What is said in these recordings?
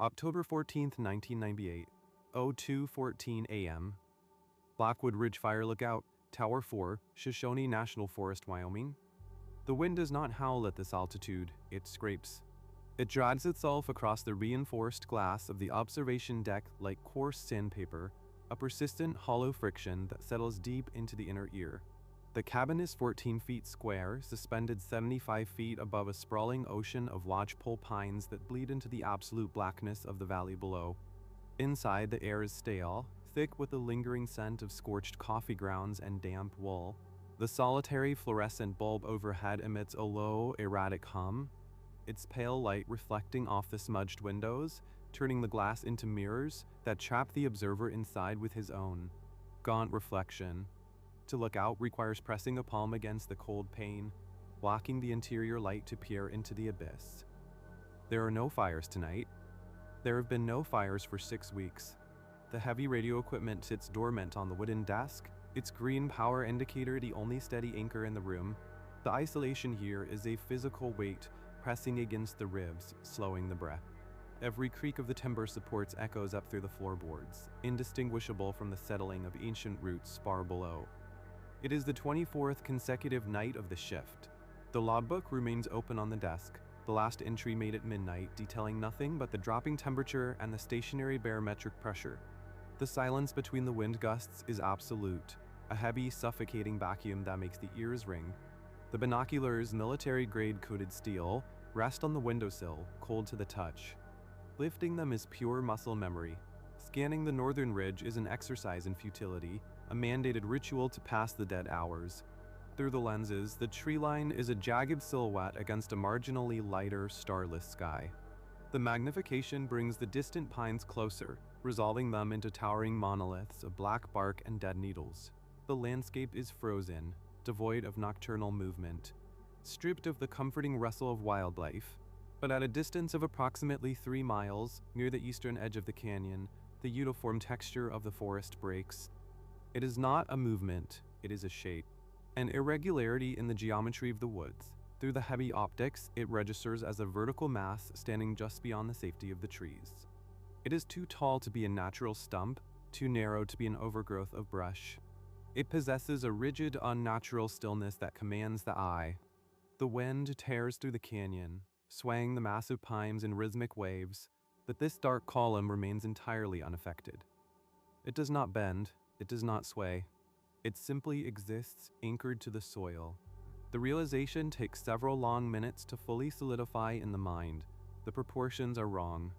October 14th, 1998, 02:14 a.m. Blackwood Ridge Fire Lookout, Tower 4, Shoshone National Forest, Wyoming. The wind does not howl at this altitude, it scrapes. It drags itself across the reinforced glass of the observation deck like coarse sandpaper, a persistent hollow friction that settles deep into the inner ear. The cabin is 14 feet square, suspended 75 feet above a sprawling ocean of lodgepole pines that bleed into the absolute blackness of the valley below. Inside, the air is stale, thick with the lingering scent of scorched coffee grounds and damp wool. The solitary fluorescent bulb overhead emits a low, erratic hum, its pale light reflecting off the smudged windows, turning the glass into mirrors that trap the observer inside with his own gaunt reflection. To look out requires pressing a palm against the cold pane, blocking the interior light to peer into the abyss. There are no fires tonight. There have been no fires for 6 weeks. The heavy radio equipment sits dormant on the wooden desk, its green power indicator the only steady anchor in the room. The isolation here is a physical weight pressing against the ribs, slowing the breath. Every creak of the timber supports echoes up through the floorboards, indistinguishable from the settling of ancient roots far below. It is the 24th consecutive night of the shift. The logbook remains open on the desk, the last entry made at midnight, detailing nothing but the dropping temperature and the stationary barometric pressure. The silence between the wind gusts is absolute, a heavy, suffocating vacuum that makes the ears ring. The binoculars, military-grade coated steel, rest on the windowsill, cold to the touch. Lifting them is pure muscle memory. Scanning the northern ridge is an exercise in futility, a mandated ritual to pass the dead hours. Through the lenses, the tree line is a jagged silhouette against a marginally lighter, starless sky. The magnification brings the distant pines closer, resolving them into towering monoliths of black bark and dead needles. The landscape is frozen, devoid of nocturnal movement, stripped of the comforting rustle of wildlife. But at a distance of approximately 3 miles, near the eastern edge of the canyon, the uniform texture of the forest breaks. It is not a movement, it is a shape. An irregularity in the geometry of the woods. Through the heavy optics, it registers as a vertical mass standing just beyond the safety of the trees. It is too tall to be a natural stump, too narrow to be an overgrowth of brush. It possesses a rigid, unnatural stillness that commands the eye. The wind tears through the canyon, swaying the massive pines in rhythmic waves, but this dark column remains entirely unaffected. It does not bend, it does not sway. It simply exists, anchored to the soil. The realization takes several long minutes to fully solidify in the mind. The proportions are wrong.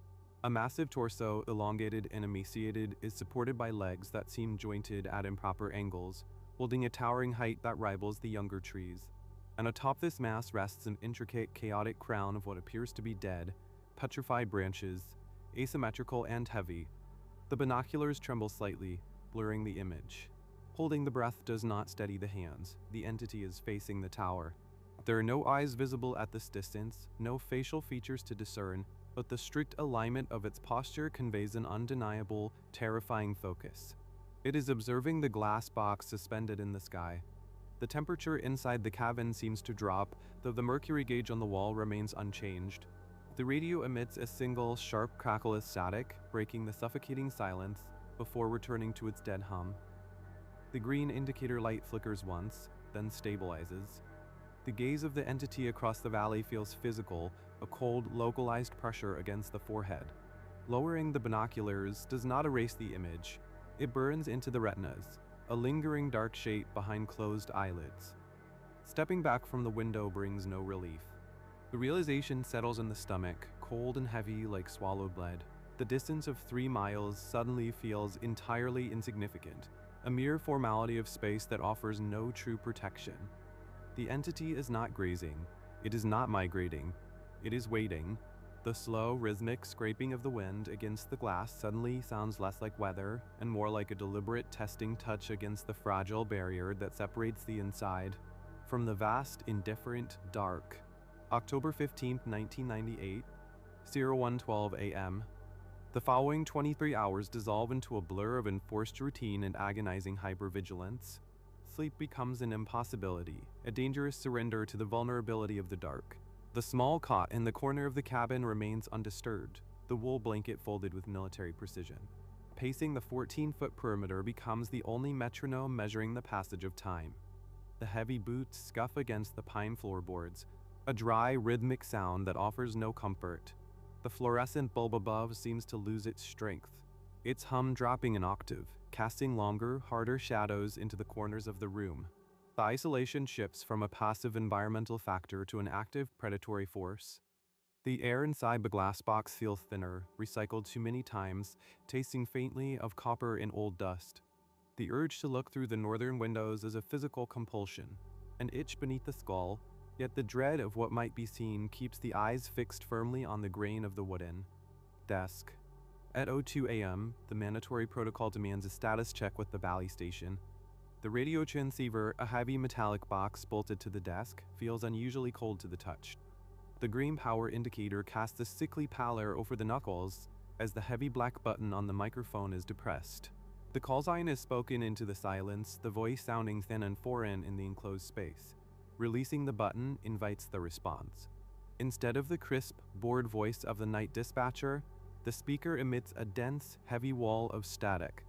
A massive torso, elongated and emaciated, is supported by legs that seem jointed at improper angles, holding a towering height that rivals the younger trees. And atop this mass rests an intricate, chaotic crown of what appears to be dead, petrified branches, asymmetrical and heavy. The binoculars tremble slightly, blurring the image. Holding the breath does not steady the hands. The entity is facing the tower. There are no eyes visible at this distance, no facial features to discern, but the strict alignment of its posture conveys an undeniable, terrifying focus. It is observing the glass box suspended in the sky. The temperature inside the cabin seems to drop, though the mercury gauge on the wall remains unchanged. The radio emits a single, sharp crackle of static, breaking the suffocating silence before returning to its dead hum. The green indicator light flickers once, then stabilizes. The gaze of the entity across the valley feels physical, a cold, localized pressure against the forehead. Lowering the binoculars does not erase the image. It burns into the retinas, a lingering dark shape behind closed eyelids. Stepping back from the window brings no relief. The realization settles in the stomach, cold and heavy like swallowed lead. The distance of 3 miles suddenly feels entirely insignificant, a mere formality of space that offers no true protection. The entity is not grazing, it is not migrating, it is waiting. The slow, rhythmic scraping of the wind against the glass suddenly sounds less like weather and more like a deliberate testing touch against the fragile barrier that separates the inside from the vast, indifferent dark. October 15, 1998, 01:12 a.m. The following 23 hours dissolve into a blur of enforced routine and agonizing hypervigilance. Sleep becomes an impossibility, a dangerous surrender to the vulnerability of the dark. The small cot in the corner of the cabin remains undisturbed. the wool blanket folded with military precision. Pacing the 14-foot perimeter becomes the only metronome measuring the passage of time. The heavy boots scuff against the pine floorboards, a dry, rhythmic sound that offers no comfort. The fluorescent bulb above seems to lose its strength, its hum dropping an octave, casting longer, harder shadows into the corners of the room. The isolation shifts from a passive environmental factor to an active predatory force. The air inside the glass box feels thinner, recycled too many times, tasting faintly of copper and old dust. The urge to look through the northern windows is a physical compulsion, an itch beneath the skull, yet the dread of what might be seen keeps the eyes fixed firmly on the grain of the wooden desk. At 02 a.m., the mandatory protocol demands a status check with the Valley station. The radio transceiver, a heavy metallic box bolted to the desk, feels unusually cold to the touch. The green power indicator casts a sickly pallor over the knuckles as the heavy black button on the microphone is depressed. The call sign is spoken into the silence, the voice sounding thin and foreign in the enclosed space. Releasing the button invites the response. Instead of the crisp, bored voice of the night dispatcher, the speaker emits a dense, heavy wall of static.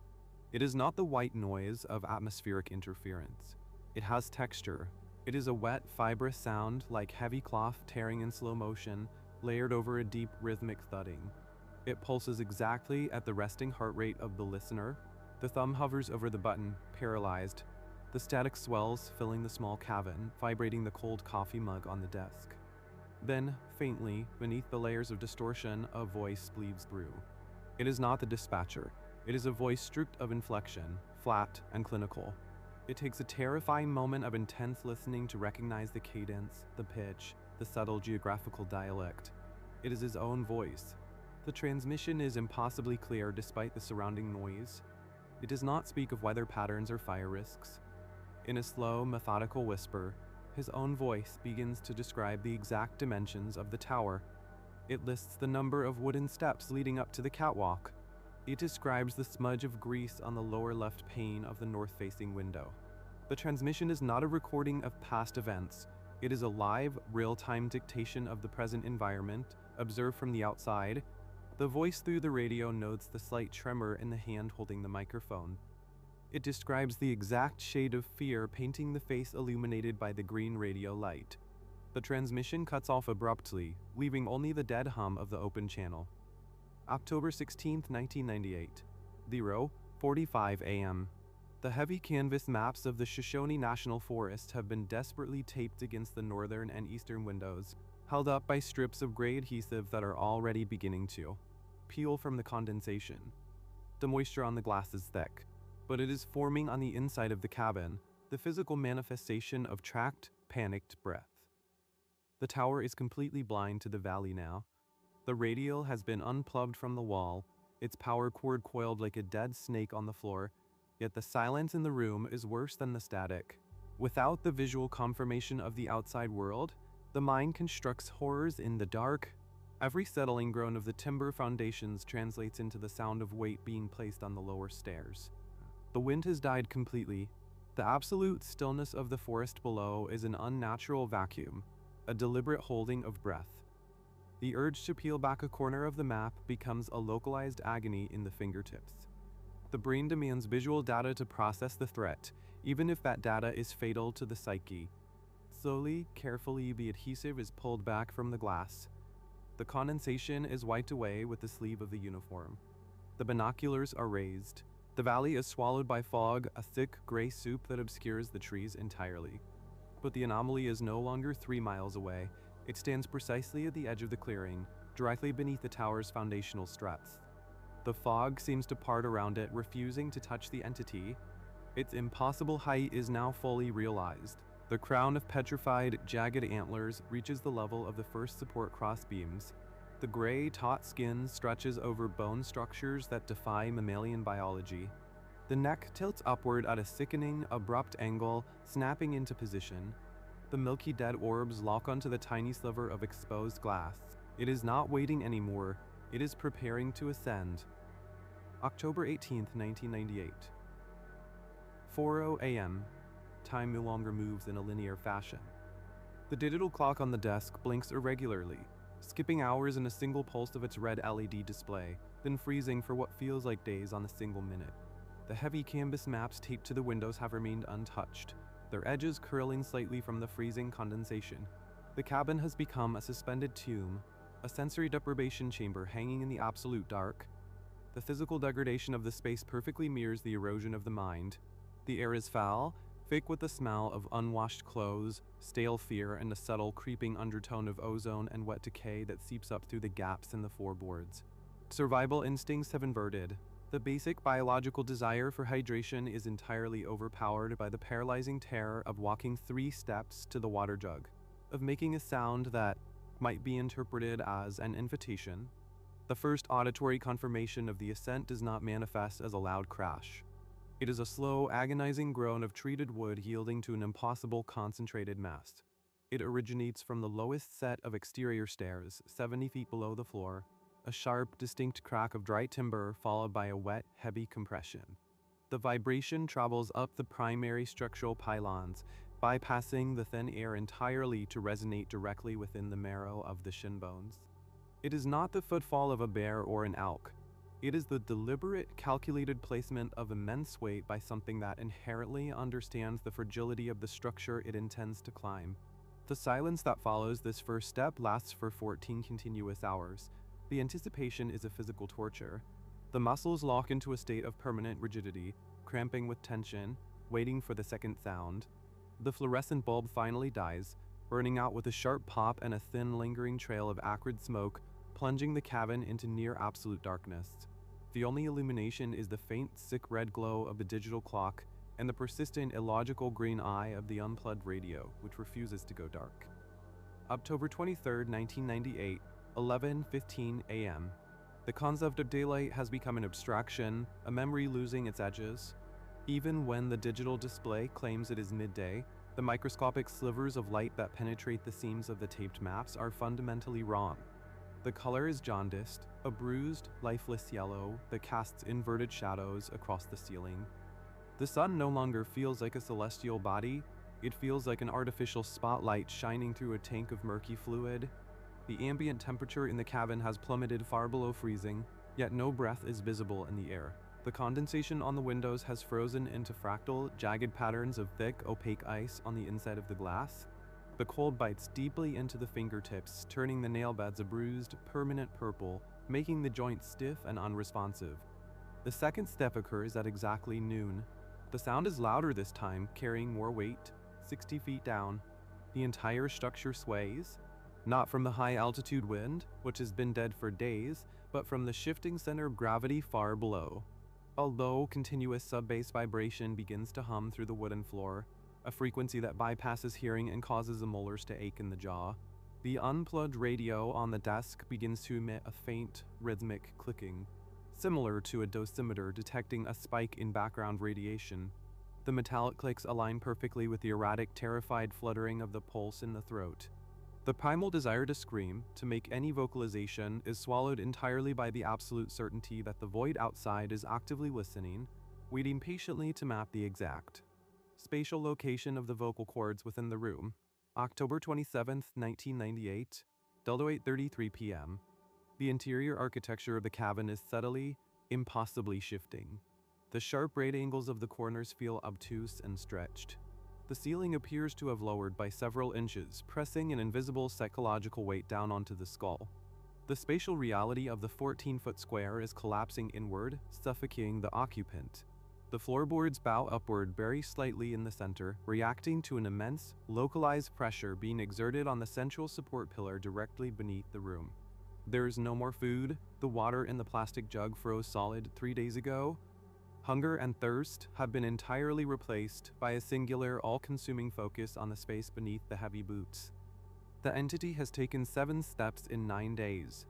It is not the white noise of atmospheric interference. It has texture. It is a wet, fibrous sound like heavy cloth tearing in slow motion, layered over a deep, rhythmic thudding. It pulses exactly at the resting heart rate of the listener. The thumb hovers over the button, paralyzed. The static swells, filling the small cavern, vibrating the cold coffee mug on the desk. Then, faintly, beneath the layers of distortion, a voice bleeds through. It is not the dispatcher. It is a voice stripped of inflection, flat and clinical. It takes a terrifying moment of intense listening to recognize the cadence, the pitch, the subtle geographical dialect. It is his own voice. The transmission is impossibly clear despite the surrounding noise. It does not speak of weather patterns or fire risks. In a slow, methodical whisper, his own voice begins to describe the exact dimensions of the tower. It lists the number of wooden steps leading up to the catwalk. It describes the smudge of grease on the lower left pane of the north-facing window. The transmission is not a recording of past events. It is a live, real-time dictation of the present environment, observed from the outside. The voice through the radio notes the slight tremor in the hand holding the microphone. It describes the exact shade of fear painting the face illuminated by the green radio light. The transmission cuts off abruptly, leaving only the dead hum of the open channel. October 16, 1998, 0:45 a.m. The heavy canvas maps of the Shoshone National Forest have been desperately taped against the northern and eastern windows, held up by strips of gray adhesive that are already beginning to peel from the condensation. The moisture on the glass is thick, but it is forming on the inside of the cabin, the physical manifestation of tracked, panicked breath. The tower is completely blind to the valley now. The radial has been unplugged from the wall, its power cord coiled like a dead snake on the floor, yet the silence in the room is worse than the static. Without the visual confirmation of the outside world, the mind constructs horrors in the dark. Every settling groan of the timber foundations translates into the sound of weight being placed on the lower stairs. The wind has died completely. The absolute stillness of the forest below is an unnatural vacuum, a deliberate holding of breath. The urge to peel back a corner of the map becomes a localized agony in the fingertips. The brain demands visual data to process the threat, even if that data is fatal to the psyche. Slowly, carefully, the adhesive is pulled back from the glass. The condensation is wiped away with the sleeve of the uniform. The binoculars are raised. The valley is swallowed by fog, a thick gray soup that obscures the trees entirely. But the anomaly is no longer 3 miles away. It stands precisely at the edge of the clearing, directly beneath the tower's foundational struts. The fog seems to part around it, refusing to touch the entity. Its impossible height is now fully realized. The crown of petrified, jagged antlers reaches the level of the first support crossbeams. The gray, taut skin stretches over bone structures that defy mammalian biology. The neck tilts upward at a sickening, abrupt angle, snapping into position. The milky dead orbs lock onto the tiny sliver of exposed glass. It is not waiting anymore. It is preparing to ascend. October 18, 1998. 4:00 a.m. Time no longer moves in a linear fashion. The digital clock on the desk blinks irregularly. skipping hours in a single pulse of its red LED display, then freezing for what feels like days on a single minute. The heavy canvas maps taped to the windows have remained untouched, their edges curling slightly from the freezing condensation. The cabin has become a suspended tomb, a sensory deprivation chamber hanging in the absolute dark. The physical degradation of the space perfectly mirrors the erosion of the mind. The air is foul, thick with the smell of unwashed clothes, stale fear, and a subtle creeping undertone of ozone and wet decay that seeps up through the gaps in the floorboards. Survival instincts have inverted. The basic biological desire for hydration is entirely overpowered by the paralyzing terror of walking 3 steps to the water jug, of making a sound that might be interpreted as an invitation. The first auditory confirmation of the ascent does not manifest as a loud crash. It is a slow, agonizing groan of treated wood yielding to an impossible concentrated mass. It originates from the lowest set of exterior stairs, 70 feet below the floor, a sharp, distinct crack of dry timber followed by a wet, heavy compression. The vibration travels up the primary structural pylons, bypassing the thin air entirely to resonate directly within the marrow of the shin bones. It is not the footfall of a bear or an elk. It is the deliberate, calculated placement of immense weight by something that inherently understands the fragility of the structure it intends to climb. The silence that follows this first step lasts for 14 continuous hours. The anticipation is a physical torture. The muscles lock into a state of permanent rigidity, cramping with tension, waiting for the second sound. The fluorescent bulb finally dies, burning out with a sharp pop and a thin, lingering trail of acrid smoke, plunging the cabin into near absolute darkness. The only illumination is the faint, sick red glow of the digital clock and the persistent, illogical green eye of the unplugged radio, which refuses to go dark. October 23, 1998, 11:15 a.m. The concept of daylight has become an abstraction, a memory losing its edges. Even when the digital display claims it is midday, the microscopic slivers of light that penetrate the seams of the taped maps are fundamentally wrong. The color is jaundiced, a bruised, lifeless yellow that casts inverted shadows across the ceiling. The sun no longer feels like a celestial body, it feels like an artificial spotlight shining through a tank of murky fluid. The ambient temperature in the cabin has plummeted far below freezing, yet no breath is visible in the air. The condensation on the windows has frozen into fractal, jagged patterns of thick, opaque ice on the inside of the glass. The cold bites deeply into the fingertips, turning the nail beds a bruised, permanent purple, making the joints stiff and unresponsive. The second step occurs at exactly noon. The sound is louder this time, carrying more weight. 60 feet down, the entire structure sways, not from the high-altitude wind, which has been dead for days, but from the shifting center of gravity far below. A low, continuous sub-bass vibration begins to hum through the wooden floor, a frequency that bypasses hearing and causes the molars to ache in the jaw. The unplugged radio on the desk begins to emit a faint, rhythmic clicking, similar to a dosimeter detecting a spike in background radiation. The metallic clicks align perfectly with the erratic, terrified fluttering of the pulse in the throat. The primal desire to scream, to make any vocalization, is swallowed entirely by the absolute certainty that the void outside is actively listening, waiting patiently to map the exact spatial location of the vocal cords within the room. October 27, 1998, 8:33 p.m. The interior architecture of the cabin is subtly, impossibly shifting. The sharp right angles of the corners feel obtuse and stretched. The ceiling appears to have lowered by several inches, pressing an invisible psychological weight down onto the skull. The spatial reality of the 14-foot square is collapsing inward, suffocating the occupant. The floorboards bow upward very slightly in the center, reacting to an immense, localized pressure being exerted on the central support pillar directly beneath the room. There is no more food. The water in the plastic jug froze solid 3 days ago. Hunger and thirst have been entirely replaced by a singular, all-consuming focus on the space beneath the heavy boots. The entity has taken 7 steps in 9 days.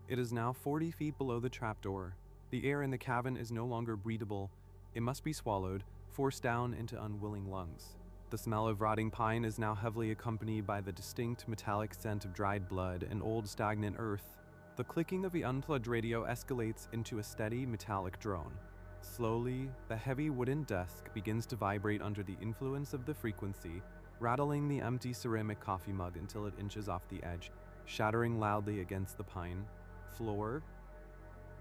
It is now 40 feet below the trapdoor. The air in the cabin is no longer breathable. It must be swallowed, forced down into unwilling lungs. The smell of rotting pine is now heavily accompanied by the distinct metallic scent of dried blood and old stagnant earth. The clicking of the unplugged radio escalates into a steady metallic drone. Slowly, the heavy wooden desk begins to vibrate under the influence of the frequency, rattling the empty ceramic coffee mug until it inches off the edge, shattering loudly against the pine floor.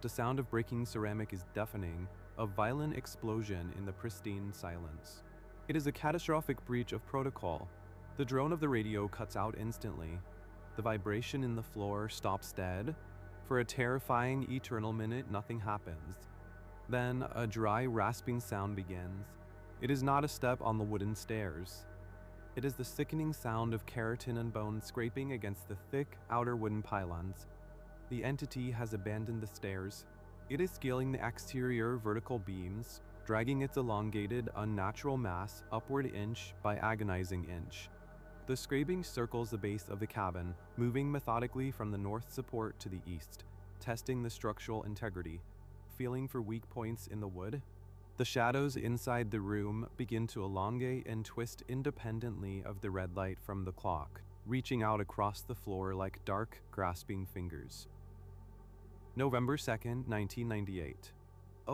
The sound of breaking ceramic is deafening, a violent explosion in the pristine silence. It is a catastrophic breach of protocol. The drone of the radio cuts out instantly. The vibration in the floor stops dead. For a terrifying eternal minute, nothing happens. Then a dry, rasping sound begins. It is not a step on the wooden stairs. It is the sickening sound of keratin and bone scraping against the thick, outer wooden pylons. The entity has abandoned the stairs. It is scaling the exterior vertical beams, dragging its elongated, unnatural mass upward inch by agonizing inch. The scraping circles the base of the cabin, moving methodically from the north support to the east, testing the structural integrity, feeling for weak points in the wood. The shadows inside the room begin to elongate and twist independently of the red light from the clock, reaching out across the floor like dark, grasping fingers. November 2nd, 1998.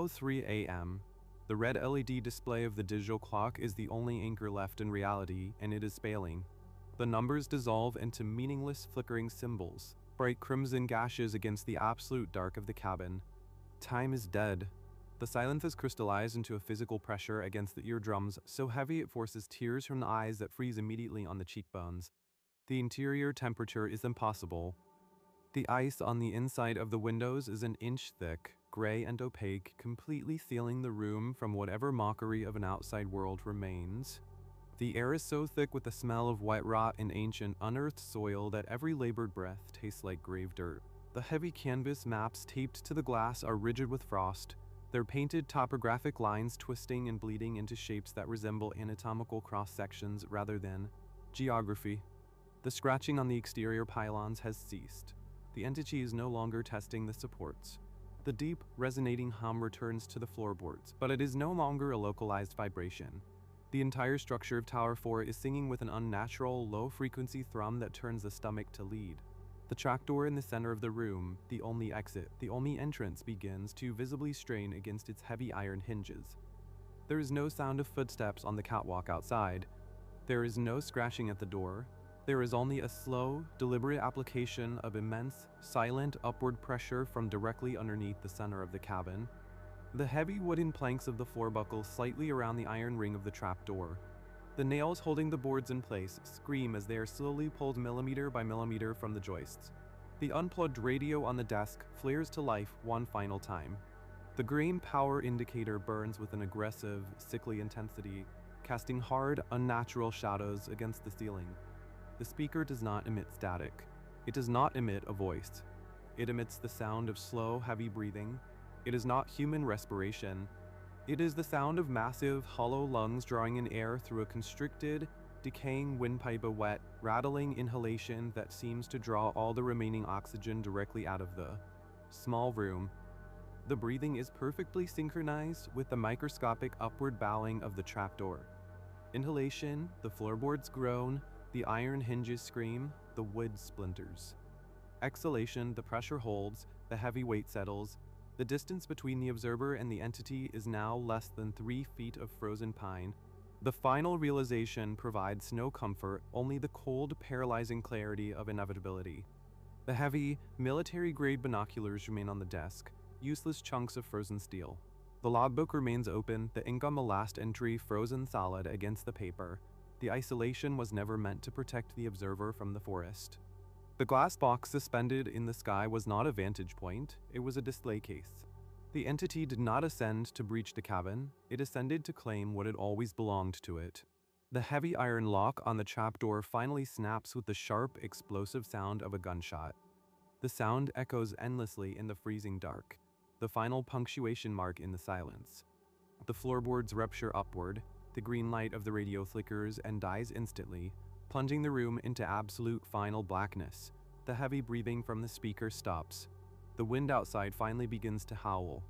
03 a.m. The red LED display of the digital clock is the only anchor left in reality, and it is failing. The numbers dissolve into meaningless flickering symbols, bright crimson gashes against the absolute dark of the cabin. Time is dead. The silence is crystallized into a physical pressure against the eardrums, so heavy it forces tears from the eyes that freeze immediately on the cheekbones. The interior temperature is impossible. The ice on the inside of the windows is an inch thick, gray and opaque, completely sealing the room from whatever mockery of an outside world remains. The air is so thick with the smell of wet rot and ancient, unearthed soil that every labored breath tastes like grave dirt. The heavy canvas maps taped to the glass are rigid with frost, their painted topographic lines twisting and bleeding into shapes that resemble anatomical cross-sections rather than geography. The scratching on the exterior pylons has ceased. The entity is no longer testing the supports. The deep, resonating hum returns to the floorboards, but it is no longer a localized vibration. The entire structure of Tower 4 is singing with an unnatural, low-frequency thrum that turns the stomach to lead. The trapdoor in the center of the room, the only exit, the only entrance, begins to visibly strain against its heavy iron hinges. There is no sound of footsteps on the catwalk outside. There is no scratching at the door. There is only a slow, deliberate application of immense, silent upward pressure from directly underneath the center of the cabin. The heavy wooden planks of the floor buckle slightly around the iron ring of the trapdoor. The nails holding the boards in place scream as they are slowly pulled millimeter by millimeter from the joists. The unplugged radio on the desk flares to life one final time. The green power indicator burns with an aggressive, sickly intensity, casting hard, unnatural shadows against the ceiling. The speaker does not emit static. It does not emit a voice. It emits the sound of slow, heavy breathing. It is not human respiration. It is the sound of massive, hollow lungs drawing in air through a constricted, decaying windpipe, a wet, rattling inhalation that seems to draw all the remaining oxygen directly out of the small room. The breathing is perfectly synchronized with the microscopic upward bowing of the trapdoor. Inhalation, the floorboards groan, the iron hinges scream, the wood splinters. Exhalation, the pressure holds, the heavy weight settles. The distance between the observer and the entity is now less than 3 feet of frozen pine. The final realization provides no comfort, only the cold, paralyzing clarity of inevitability. The heavy, military-grade binoculars remain on the desk, useless chunks of frozen steel. The logbook remains open, the ink on the last entry frozen solid against the paper. The isolation was never meant to protect the observer from the forest. The glass box suspended in the sky was not a vantage point, it was a display case. The entity did not ascend to breach the cabin, it ascended to claim what had always belonged to it. The heavy iron lock on the trapdoor finally snaps with the sharp, explosive sound of a gunshot. The sound echoes endlessly in the freezing dark, the final punctuation mark in the silence. The floorboards rupture upward, the green light of the radio flickers and dies instantly, plunging the room into absolute final blackness. The heavy breathing from the speaker stops. The wind outside finally begins to howl.